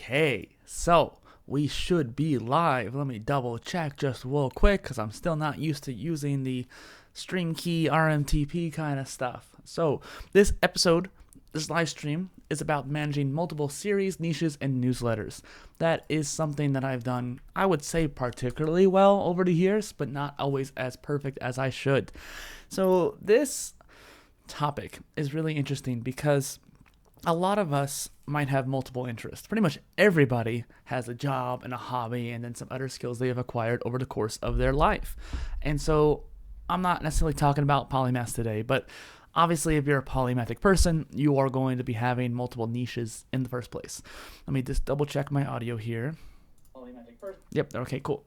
Okay, so we should be live. Let me double check just real quick because I'm still not used to using the stream key RMTP kind of stuff. So, this episode, this live stream, is about managing multiple series, niches, and newsletters. That is something that I've done, I would say, particularly well over the years, but not always as perfect as I should. So, this topic is really interesting because a lot of us might have multiple interests. Pretty much everybody has a job and a hobby and then some other skills they have acquired over the course of their life. And so I'm not necessarily talking about polymaths today, but obviously if you're a polymathic person, you are going to be having multiple niches in the first place. Let me just double check my audio here. Polymathic person. Yep, okay, cool.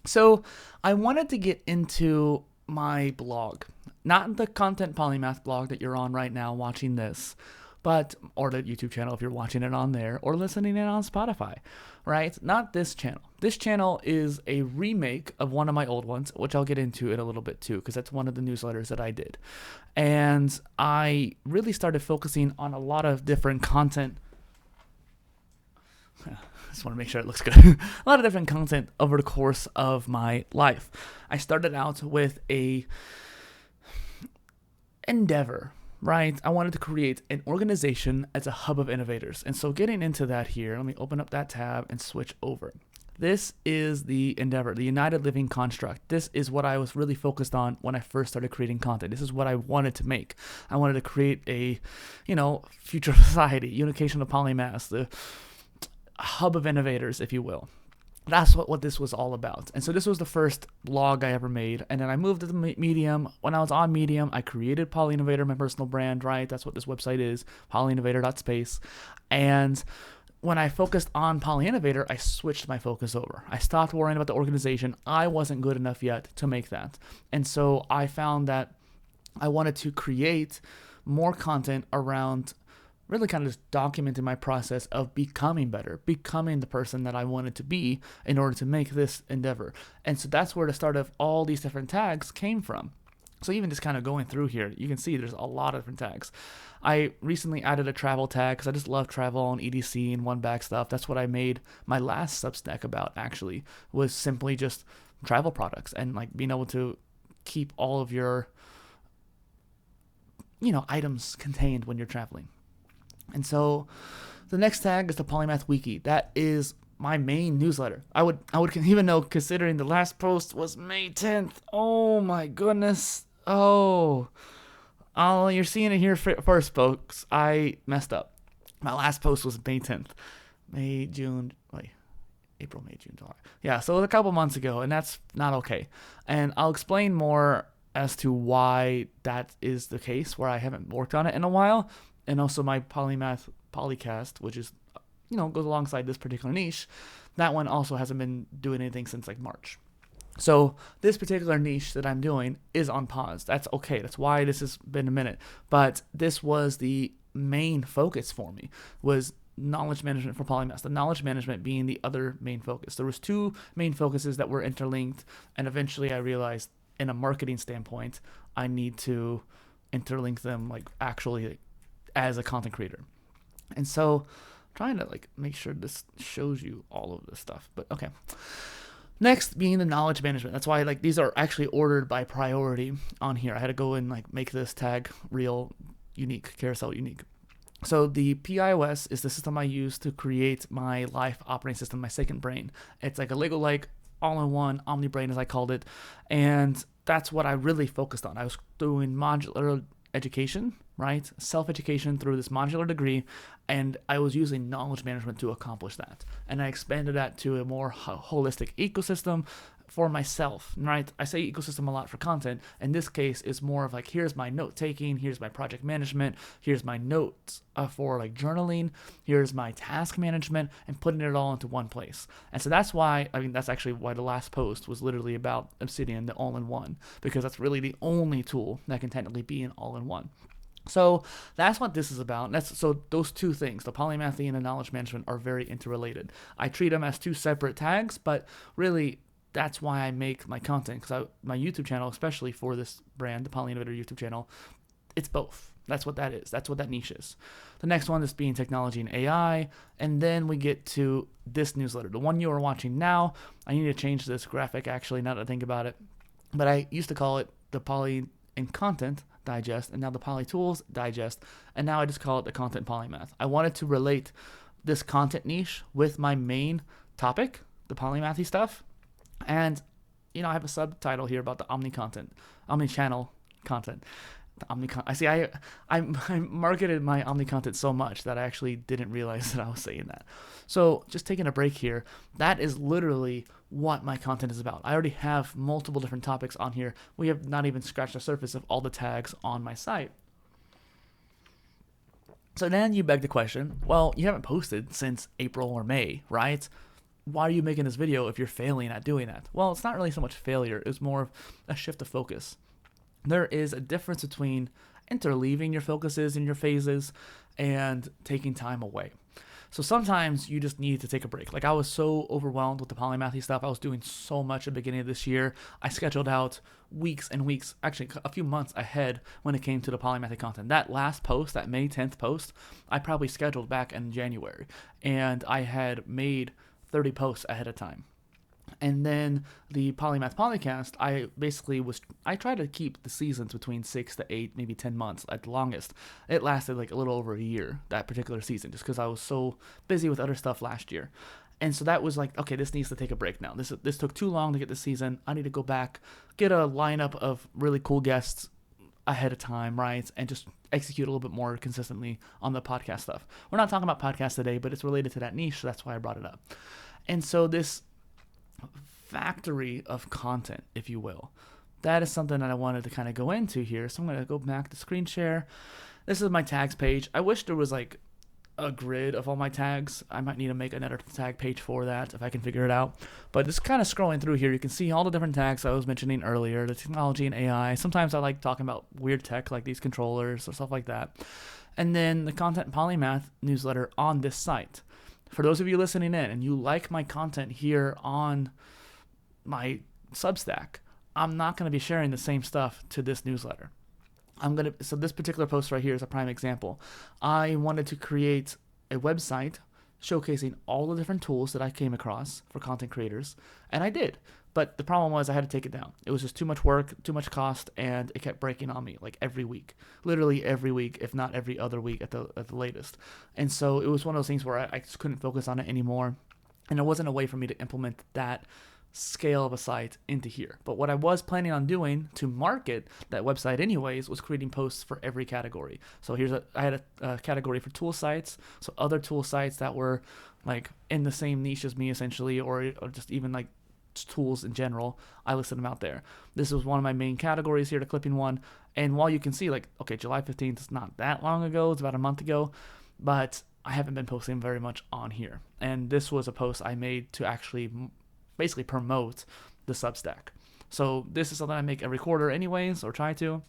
So I wanted to get into my blog, not the Content Polymath blog that you're on right now watching this, but or the YouTube channel if you're watching it on there or listening in on Spotify, right? Not this channel. This channel is a remake of one of my old ones, which I'll get into in a little bit too, because that's one of the newsletters that I did. And I really started focusing on a lot of different content. I just want to make sure it looks good. A lot of different content over the course of my life. I started out with a endeavor, right? I wanted to create an organization as a hub of innovators. And so getting into that here, let me open up that tab and switch over. This is the endeavor, the United Living Construct. This is what I was really focused on when I first started creating content. This is what I wanted to make. I wanted to create a, future society, unification of polymaths, the hub of innovators, if you will. That's what this was all about. And so this was the first blog I ever made. And then I moved to the Medium. When I was on Medium, I created Polyinnovator, my personal brand, right? That's what this website is, polyinnovator.space. And when I focused on Polyinnovator, I switched my focus over. I stopped worrying about the organization. I wasn't good enough yet to make that. And so I found that I wanted to create more content around really kind of just documenting my process of becoming better, becoming the person that I wanted to be in order to make this endeavor. And so that's where the start of all these different tags came from. So even just kind of going through here, you can see there's a lot of different tags. I recently added a travel tag because I just love travel and EDC and one-bag stuff. That's what I made my last Substack about, actually, was simply just travel products and like being able to keep all of your, items contained when you're traveling. And so the next tag is the Polymath Wiki. That is my main newsletter. I would even know, considering the last post was May 10th. Oh my goodness. Oh, you're seeing it here first, folks. I messed up. My last post was May 10th. April, May, June, July. Yeah, so it was a couple months ago, and that's not okay. And I'll explain more as to why that is the case, where I haven't worked on it in a while. And also my Polymath Polycast, which is, goes alongside this particular niche. That one also hasn't been doing anything since like March. So this particular niche that I'm doing is on pause. That's okay. That's why this has been a minute. But this was the main focus for me, was knowledge management for polymaths. The knowledge management being the other main focus. There was two main focuses that were interlinked. And eventually I realized in a marketing standpoint, I need to interlink them like actually as a content creator. And so I'm trying to make sure this shows you all of this stuff, but okay. Next being the knowledge management. That's why these are actually ordered by priority on here. I had to go and make this tag real unique, carousel unique. So the PIOS is the system I use to create my life operating system, my second brain. It's like a Lego-like all-in-one OmniBrain, as I called it. And that's what I really focused on. I was doing modular education, right? Self-education through this modular degree, and I was using knowledge management to accomplish that. And I expanded that to a more holistic ecosystem for myself, right? I say ecosystem a lot for content. In this case, it's more of here's my note-taking, here's my project management, here's my notes for journaling, here's my task management, and putting it all into one place. And so that's why, that's actually why the last post was literally about Obsidian, the all-in-one, because that's really the only tool that can technically be an all-in-one. So that's what this is about. So those two things, the polymathy and the knowledge management, are very interrelated. I treat them as two separate tags, but really that's why I make my content, because my YouTube channel, especially for this brand, the Polyinnovator YouTube channel, it's both. That's what that is. That's what that niche is. The next one is being technology and AI. And then we get to this newsletter. The one you are watching now, I need to change this graphic actually, now that I think about it. But I used to call it the Poly and Content Digest, and now the Poly Tools Digest. And now I just call it the Content Polymath. I wanted to relate this content niche with my main topic, the polymathy stuff. And, I have a subtitle here about the omni-channel content. I marketed my omni content so much that I actually didn't realize that I was saying that. So just taking a break here, that is literally what my content is about. I already have multiple different topics on here. We have not even scratched the surface of all the tags on my site. So then you beg the question, well, you haven't posted since April or May, right? Why are you making this video if you're failing at doing that? Well, it's not really so much failure. It's more of a shift of focus. There is a difference between interleaving your focuses and your phases and taking time away. So sometimes you just need to take a break. Like I was so overwhelmed with the polymathy stuff. I was doing so much at the beginning of this year. I scheduled out weeks and weeks, actually a few months ahead when it came to the polymathy content. That last post, that May 10th post, I probably scheduled back in January. And I had made 30 posts ahead of time. And then the Polymath Polycast, I tried to keep the seasons between 6 to 8, maybe 10 months at the longest. It lasted like a little over a year, that particular season, just because I was so busy with other stuff last year. And so that was like, okay, this needs to take a break now. This took too long to get this season. I need to go back, get a lineup of really cool guests ahead of time, right? And just execute a little bit more consistently on the podcast stuff. We're not talking about podcasts today, but it's related to that niche, so that's why I brought it up. And so this factory of content, if you will, that is something that I wanted to kind of go into here. So I'm going to go back to screen share. This is my tags page. I wish there was like a grid of all my tags. I might need to make another tag page for that if I can figure it out. But just kind of scrolling through here, you can see all the different tags I was mentioning earlier, the technology and AI. Sometimes I like talking about weird tech like these controllers or stuff like that. And then the Content Polymath newsletter on this site. For those of you listening in and you like my content here on my Substack, I'm not going to be sharing the same stuff to this newsletter. So this particular post right here is a prime example. I wanted to create a website showcasing all the different tools that I came across for content creators, and I did. But the problem was I had to take it down. It was just too much work, too much cost, and it kept breaking on me like every week. Literally every week, if not every other week at the latest. And so it was one of those things where I just couldn't focus on it anymore, and there wasn't a way for me to implement that scale of a site into here. But what I was planning on doing to market that website anyways was creating posts for every category. So I had a category for tool sites, so other tool sites that were like in the same niche as me essentially, or just even like tools in general. I listed them out there. This was one of my main categories here, the clipping one. And while you can see like, okay, July 15th is not that long ago, it's about a month ago, but I haven't been posting very much on here. And this was a post I made to actually basically promote the Substack. So this is something I make every quarter anyways, or try to.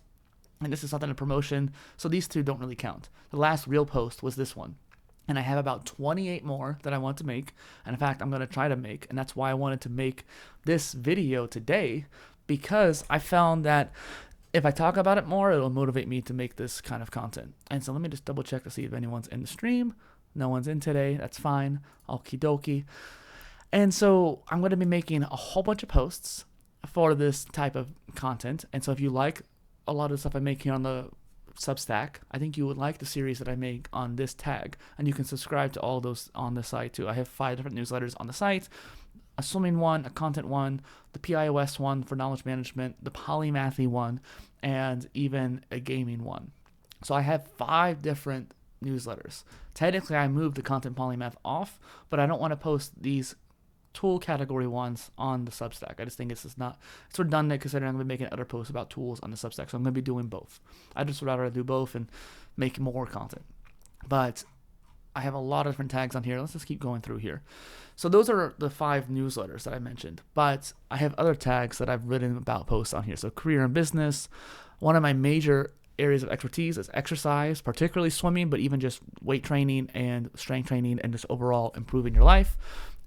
And this is something in promotion. So these two don't really count. The last real post was this one. And I have about 28 more that I want to make. And in fact, I'm going to try to make. And that's why I wanted to make this video today, because I found that if I talk about it more, it'll motivate me to make this kind of content. And so let me just double check to see if anyone's in the stream. No one's in today. That's fine. Okie dokie. And so I'm going to be making a whole bunch of posts for this type of content. And so if you like a lot of the stuff I make here on the Substack, I think you would like the series that I make on this tag. And you can subscribe to all those on the site too. I have 5 different newsletters on the site. A swimming one, a content one, the PIOS one for knowledge management, the polymathy one, and even a gaming one. So I have 5 different newsletters. Technically, I moved the content polymath off, but I don't want to post these tool category ones on the Substack. I just think it's redundant considering I'm going to be making other posts about tools on the Substack. So I'm going to be doing both. I just would rather do both and make more content. But I have a lot of different tags on here. Let's just keep going through here. So those are the 5 newsletters that I mentioned. But I have other tags that I've written about posts on here. So career and business. One of my major areas of expertise is exercise, particularly swimming, but even just weight training and strength training and just overall improving your life.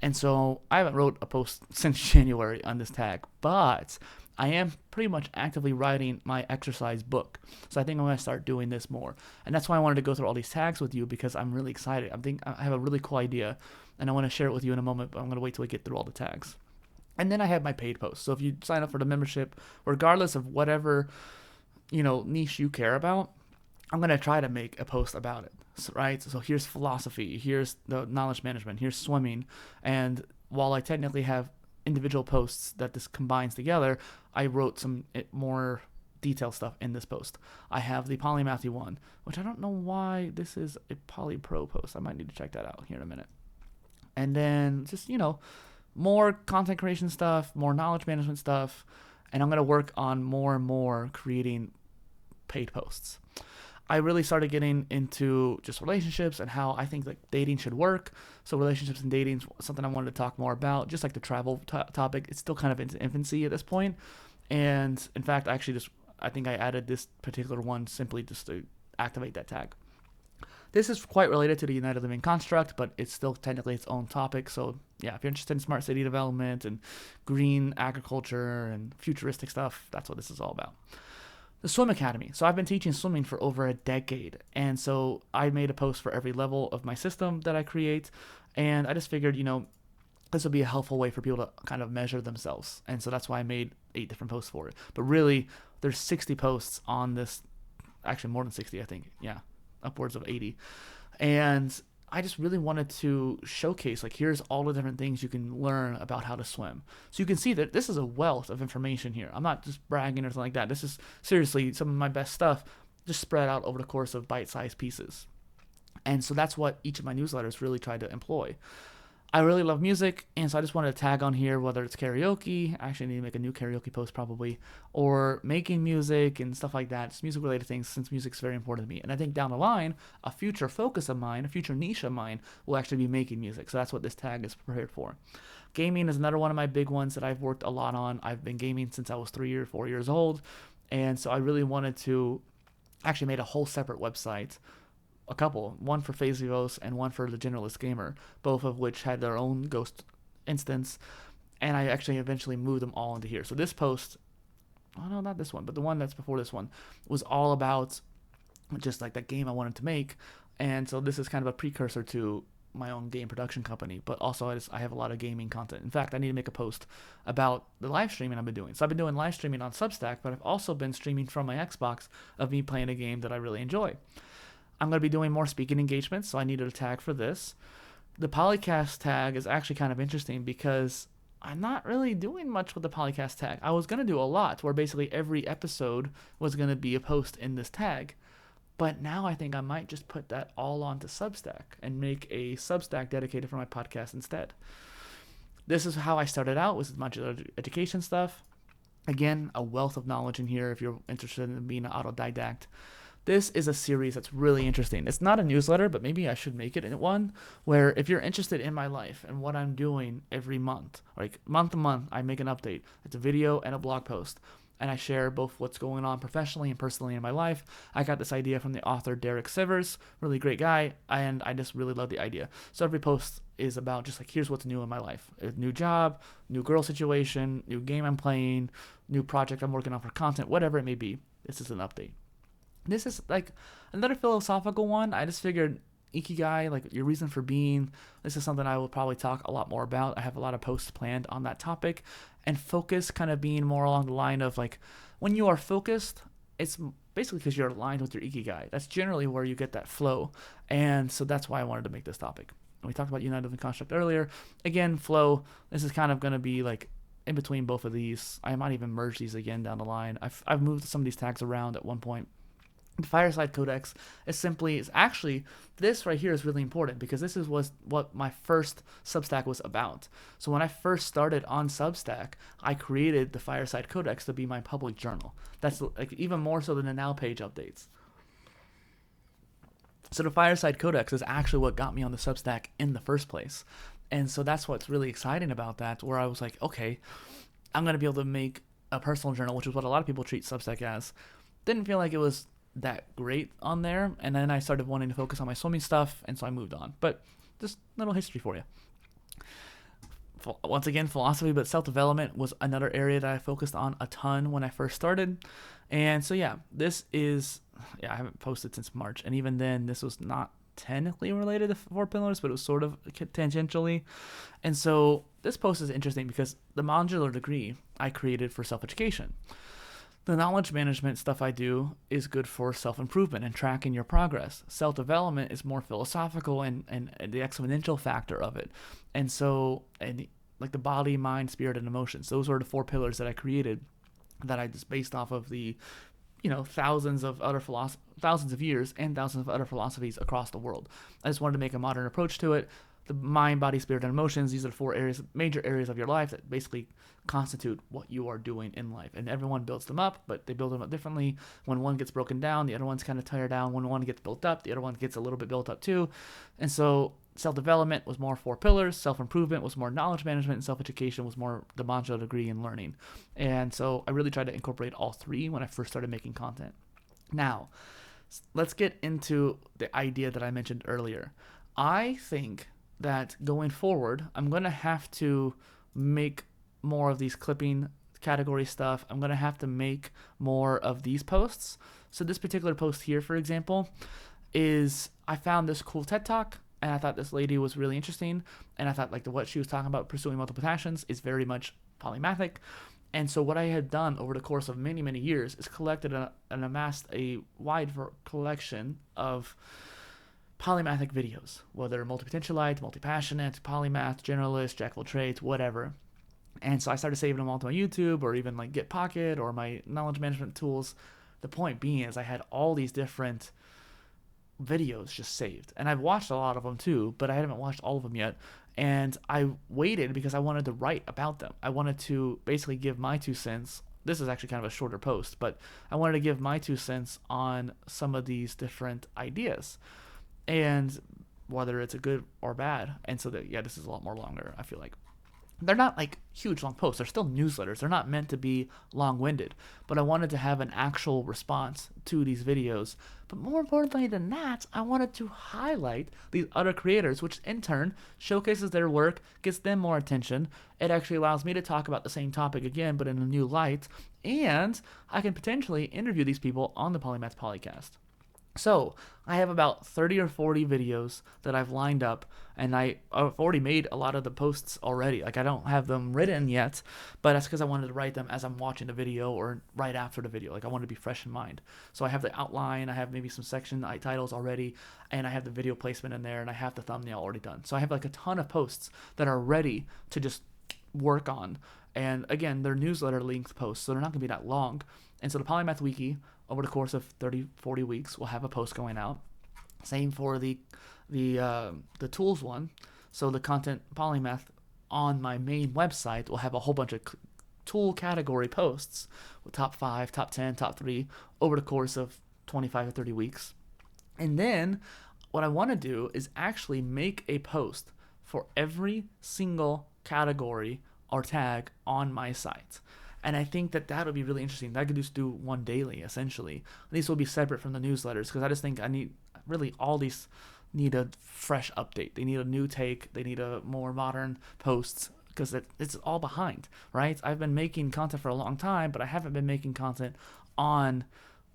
And so I haven't wrote a post since January on this tag, but I am pretty much actively writing my exercise book. So I think I'm going to start doing this more. And that's why I wanted to go through all these tags with you, because I'm really excited. I have a really cool idea, and I want to share it with you in a moment, but I'm going to wait till we get through all the tags. And then I have my paid posts. So if you sign up for the membership, regardless of whatever, niche you care about, I'm going to try to make a post about it, right? So here's philosophy, here's the knowledge management, here's swimming. And while I technically have individual posts that this combines together, I wrote some more detailed stuff in this post. I have the polymathy one, which I don't know why this is a polypro post. I might need to check that out here in a minute. And then just, more content creation stuff, more knowledge management stuff. And I'm going to work on more and more creating paid posts. I really started getting into just relationships and how I think that dating should work. So relationships and dating is something I wanted to talk more about. Just like the travel topic, it's still kind of in infancy at this point. And in fact, I think I added this particular one simply just to activate that tag. This is quite related to the United Living construct, but it's still technically its own topic. So yeah, if you're interested in smart city development and green agriculture and futuristic stuff, that's what this is all about. The Swim Academy. So I've been teaching swimming for over a decade. And so I made a post for every level of my system that I create. And I just figured, this would be a helpful way for people to kind of measure themselves. And so that's why I made 8 different posts for it. But really, there's 60 posts on this. Actually, more than 60, I think. Yeah, upwards of 80. And I just really wanted to showcase, here's all the different things you can learn about how to swim. So you can see that this is a wealth of information here. I'm not just bragging or something like that. This is seriously some of my best stuff just spread out over the course of bite-sized pieces. And so that's what each of my newsletters really tried to employ. I really love music, and so I just wanted to tag on here whether it's karaoke. I actually need to make a new karaoke post probably, or making music and stuff like that. Just music-related things, since music's very important to me. And I think down the line, a future focus of mine, a future niche of mine, will actually be making music. So that's what this tag is prepared for. Gaming is another one of my big ones that I've worked a lot on. I've been gaming since I was 3 or 4 years old, and so I really wanted to actually made a whole separate website. A couple, one for Phasios and one for the Generalist Gamer, both of which had their own Ghost instance, and I actually eventually moved them all into here. So this post, oh no, not this one, but the one that's before this one, was all about just like that game I wanted to make, and so this is kind of a precursor to my own game production company, but also I have a lot of gaming content. In fact, I need to make a post about the live streaming I've been doing. So I've been doing live streaming on Substack, but I've also been streaming from my Xbox of me playing a game that I really enjoy. I'm going to be doing more speaking engagements, so I needed a tag for this. The Polycast tag is actually kind of interesting because I'm not really doing much with the Polycast tag. I was going to do a lot, where basically every episode was going to be a post in this tag. But now I think I might just put that all onto Substack and make a Substack dedicated for my podcast instead. This is how I started out, with much education stuff. Again, a wealth of knowledge in here if you're interested in being an autodidact. This is a series that's really interesting. It's not a newsletter, but maybe I should make it in one where if you're interested in my life and what I'm doing every month, like month to month, I make an update. It's a video and a blog post, and I share both what's going on professionally and personally in my life. I got this idea from the author Derek Sivers, really great guy, and I just really love the idea. So every post is about just here's what's new in my life. A new job, new girl situation, new game I'm playing, new project I'm working on for content, whatever it may be. This is an update. This is another philosophical one. I just figured Ikigai, your reason for being, this is something I will probably talk a lot more about. I have a lot of posts planned on that topic, and focus kind of being more along the line of when you are focused, it's basically because you're aligned with your Ikigai. That's generally where you get that flow, and so that's why I wanted to make this topic. We talked about United Living Construct earlier. Again, flow, this is kind of going to be in between both of these. I might even merge these again down the line. I've moved some of these tags around at one point. The Fireside Codex is actually, this right here is really important because this was what my first Substack was about. So when I first started on Substack, I created the Fireside Codex to be my public journal. That's even more so than the Now page updates. So the Fireside Codex is actually what got me on the Substack in the first place. And so that's what's really exciting about that, where I was like, okay, I'm going to be able to make a personal journal, which is what a lot of people treat Substack as. Didn't feel like it was that great on there, and then I started wanting to focus on my swimming stuff, and so I moved on. But just a little history for you. once again, philosophy, but self-development was another area that I focused on a ton when I first started. And so, yeah, I haven't posted since March. And even then, this was not technically related to 4 pillars, but it was sort of tangentially. And so this post is interesting because the modular degree I created for self-education. The knowledge management stuff I do is good for self-improvement and tracking your progress. Self-development is more philosophical and the exponential factor of it. And so, like the body, mind, spirit, and emotions. Those are the 4 pillars that I created that I just based off of the, thousands of years and thousands of other philosophies across the world. I just wanted to make a modern approach to it. The mind, body, spirit, and emotions, these are the 4 major areas of your life that basically constitute what you are doing in life. And everyone builds them up, but they build them up differently. When one gets broken down, the other one's kind of tired down. When one gets built up, the other one gets a little bit built up too. And so self-development was more 4 pillars. Self-improvement was more knowledge management. And self-education was more the modular degree in learning. And so I really tried to incorporate all 3 when I first started making content. Now, let's get into the idea that I mentioned earlier. I think that going forward, I'm going to have to make more of these clipping category stuff. I'm going to have to make more of these posts. So this particular post here, for example, is I found this cool TED Talk, and I thought this lady was really interesting, and I thought what she was talking about, pursuing multiple passions, is very much polymathic. And so what I had done over the course of many, many years is collected and amassed a wide collection of polymathic videos, whether multi-potentialite, multi-passionate, polymath, generalist, jack of all trades, whatever. And so I started saving them all to my YouTube or even Get Pocket or my knowledge management tools. The point being is I had all these different videos just saved. And I've watched a lot of them too, but I haven't watched all of them yet. And I waited because I wanted to write about them. I wanted to basically give my 2 cents. This is actually kind of a shorter post, but I wanted to give my 2 cents on some of these different ideas, and whether it's a good or bad. And so this is a lot more longer, I feel like. They're not huge long posts. They're still newsletters. They're not meant to be long-winded, but I wanted to have an actual response to these videos. But more importantly than that, I wanted to highlight these other creators, which in turn showcases their work, gets them more attention. It actually allows me to talk about the same topic again, but in a new light, and I can potentially interview these people on the Polymath Polycast. So I have about 30 or 40 videos that I've lined up, and I've already made a lot of the posts already. I don't have them written yet, but that's because I wanted to write them as I'm watching the video or right after the video. I wanted to be fresh in mind. So I have the outline, I have maybe some section titles already, and I have the video placement in there, and I have the thumbnail already done. So I have a ton of posts that are ready to just work on. And again, they're newsletter length posts, so they're not going to be that long. And so the Polymath Wiki, over the course of 30, 40 weeks, we'll have a post going out. Same for the tools one. So the content Polymath on my main website will have a whole bunch of tool category posts with top 5, top 10, top 3 over the course of 25 to 30 weeks. And then what I want to do is actually make a post for every single category or tag on my site. And I think that would be really interesting. I could just do one daily, essentially. These will be separate from the newsletters because I just think all these need a fresh update. They need a new take. They need a more modern posts because it's all behind, right? I've been making content for a long time, but I haven't been making content on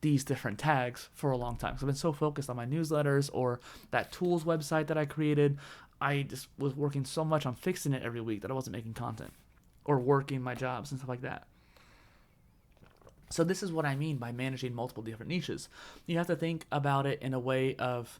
these different tags for a long time. So I've been so focused on my newsletters or that tools website that I created. I just was working so much on fixing it every week that I wasn't making content or working my jobs and stuff like that. So this is what I mean by managing multiple different niches. You have to think about it in a way of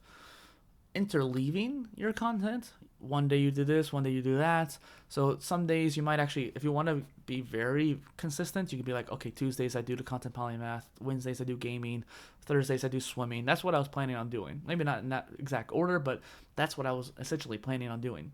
interleaving your content. One day you do this, one day you do that. So some days you might actually, if you want to be very consistent, you could be like, okay, Tuesdays I do the content polymath, Wednesdays I do gaming, Thursdays I do swimming. That's what I was planning on doing. Maybe not in that exact order, but that's what I was essentially planning on doing.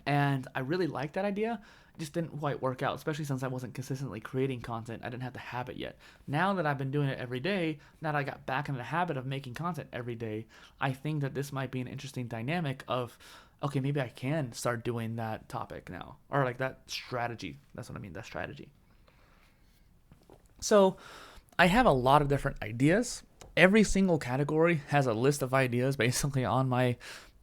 And I really liked that idea. It just didn't quite work out, especially since I wasn't consistently creating content. I didn't have the habit yet. Now that I've been doing it every day, now that I got back in the habit of making content every day, I think that this might be an interesting dynamic of, okay, maybe I can start doing that topic now. Or that strategy. That's what I mean, that strategy. So I have a lot of different ideas. Every single category has a list of ideas basically on my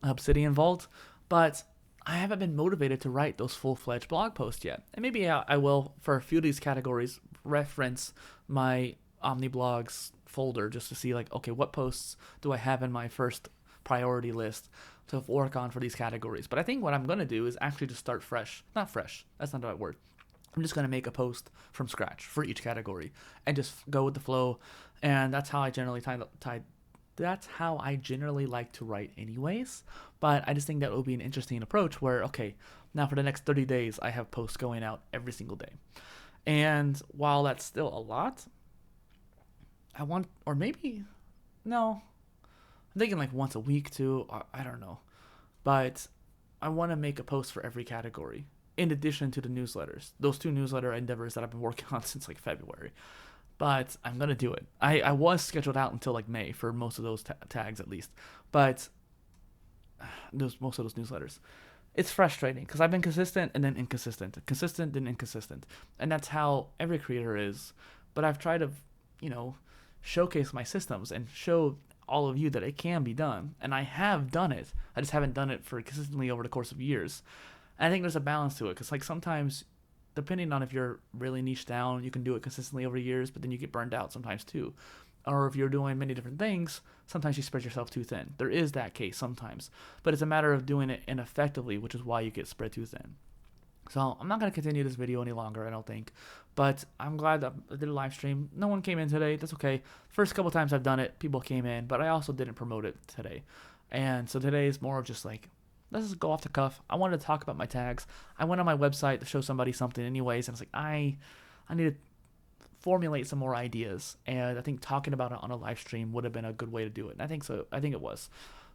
Obsidian Vault, but I haven't been motivated to write those full-fledged blog posts yet. And maybe I will, for a few of these categories, reference my OmniBlogs folder just to see, like, okay, what posts do I have in my first priority list to work on for these categories. But I think what I'm going to do is actually just start fresh. Not fresh, that's not the right word. I'm just going to make a post from scratch for each category and just go with the flow. And that's how I generally that's how I generally like to write anyways. But I just think that would be an interesting approach where, okay, now for the next 30 days, I have posts going out every single day. And while that's still a lot, I want, or maybe, no, I'm thinking like once a week too. I don't know. But I want to make a post for every category in addition to the newsletters. Those two newsletter endeavors that I've been working on since like February. But I'm going to do it. I was scheduled out until like May for most of those tags at least. But most of those newsletters. It's frustrating because I've been consistent and then inconsistent. Consistent then inconsistent. And that's how every creator is. But I've tried to, showcase my systems and show all of you that it can be done. And I have done it. I just haven't done it for consistently over the course of years. And I think there's a balance to it because like sometimes, depending on if you're really niche down, you can do it consistently over years, but then you get burned out sometimes too. Or if you're doing many different things, sometimes you spread yourself too thin. There is that case sometimes. But it's a matter of doing it ineffectively, which is why you get spread too thin. So I'm not going to continue this video any longer, I don't think. But I'm glad that I did a live stream. No one came in today. That's okay. First couple times I've done it, people came in. But I also didn't promote it today. And so today is more of just like, let's just go off the cuff. I wanted to talk about my tags. I went on my website to show somebody something anyways. And it's like, I need to formulate some more ideas. And I think talking about it on a live stream would have been a good way to do it. And I think so. I think it was.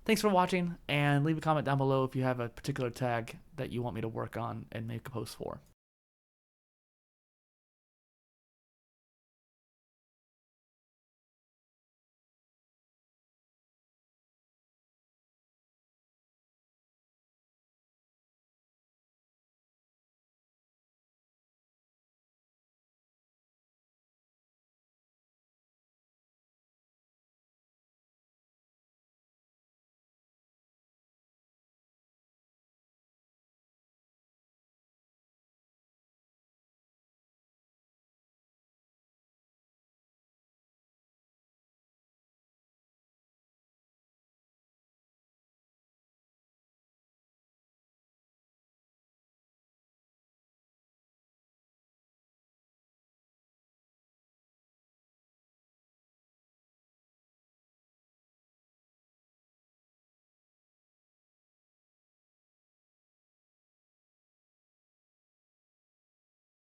Thanks for watching, and leave a comment down below if you have a particular tag that you want me to work on and make a post for.